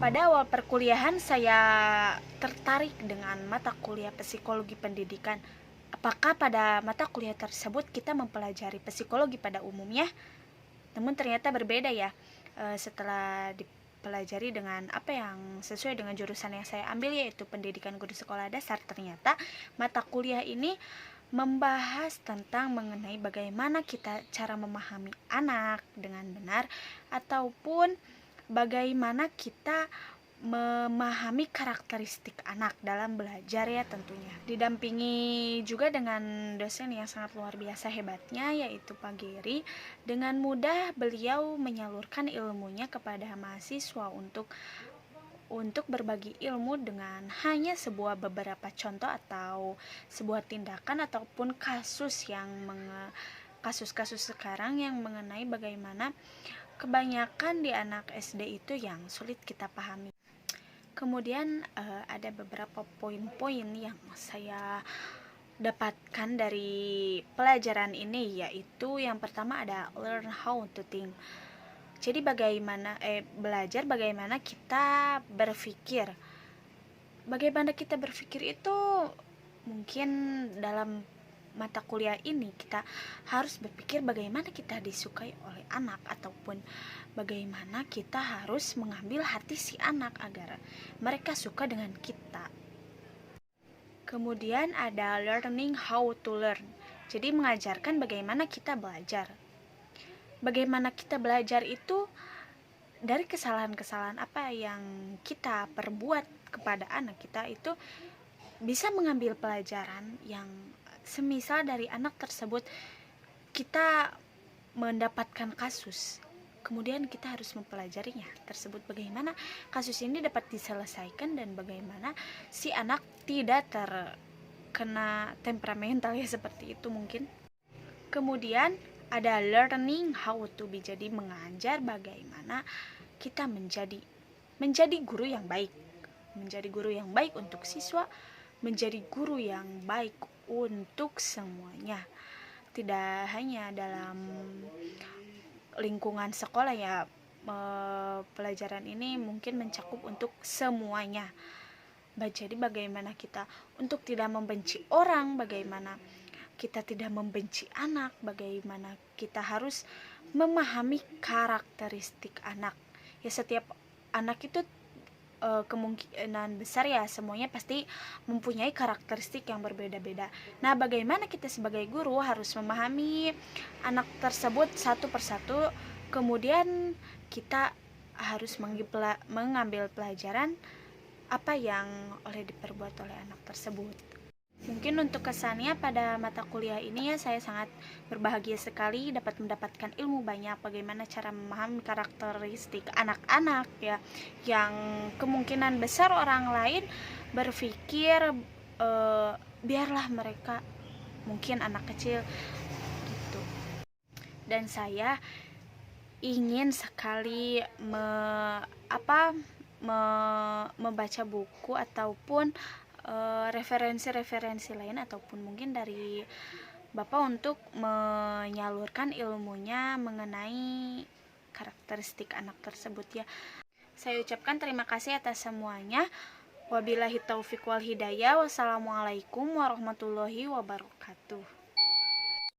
Pada awal perkuliahan saya tertarik dengan mata kuliah psikologi pendidikan. Apakah pada mata kuliah tersebut kita mempelajari psikologi pada umumnya? Namun ternyata berbeda ya. Setelah dipelajari dengan apa yang sesuai dengan jurusan yang saya ambil, yaitu pendidikan guru sekolah dasar, ternyata mata kuliah ini membahas tentang mengenai bagaimana kita cara memahami anak dengan benar, ataupun bagaimana kita memahami karakteristik anak dalam belajar ya tentunya. Didampingi juga dengan dosen yang sangat luar biasa hebatnya, yaitu Pak Geri. Dengan mudah beliau menyalurkan ilmunya kepada mahasiswa untuk berbagi ilmu dengan hanya sebuah beberapa contoh atau sebuah tindakan ataupun kasus-kasus sekarang yang mengenai bagaimana kebanyakan di anak SD itu yang sulit kita pahami. Kemudian ada beberapa poin-poin yang saya dapatkan dari pelajaran ini, yaitu yang pertama ada learn how to think. Jadi belajar bagaimana kita berpikir. Bagaimana kita berpikir itu mungkin dalam mata kuliah ini kita harus berpikir bagaimana kita disukai oleh anak, ataupun bagaimana kita harus mengambil hati si anak agar mereka suka dengan kita. Kemudian ada learning how to learn. Jadi mengajarkan bagaimana kita belajar. Bagaimana kita belajar itu dari kesalahan-kesalahan apa yang kita perbuat kepada anak kita, itu bisa mengambil pelajaran yang semisal dari anak tersebut kita mendapatkan kasus, kemudian kita harus mempelajarinya tersebut, bagaimana kasus ini dapat diselesaikan dan bagaimana si anak tidak terkena temperamental ya, seperti itu mungkin. Kemudian ada learning how to be, jadi mengajar bagaimana kita menjadi guru yang baik, menjadi guru yang baik untuk siswa, menjadi guru yang baik untuk semuanya, tidak hanya dalam lingkungan sekolah ya. Pelajaran ini mungkin mencakup untuk semuanya. Jadi bagaimana kita untuk tidak membenci orang, bagaimana kita tidak membenci anak, bagaimana kita harus memahami karakteristik anak. Ya, setiap anak itu kemungkinan besar ya semuanya pasti mempunyai karakteristik yang berbeda-beda. Nah, bagaimana kita sebagai guru harus memahami anak tersebut satu persatu, kemudian kita harus mengambil pelajaran apa yang diperbuat oleh anak tersebut. Mungkin untuk kesannya pada mata kuliah ini ya, saya sangat berbahagia sekali dapat mendapatkan ilmu banyak bagaimana cara memahami karakteristik anak-anak ya, yang kemungkinan besar orang lain berpikir biarlah mereka, mungkin anak kecil gitu. Dan saya ingin sekali membaca buku ataupun referensi-referensi lain, ataupun mungkin dari Bapak untuk menyalurkan ilmunya mengenai karakteristik anak tersebut ya. Saya ucapkan terima kasih atas semuanya. Wabillahi taufiq wal hidayah. Wassalamualaikum warahmatullahi wabarakatuh.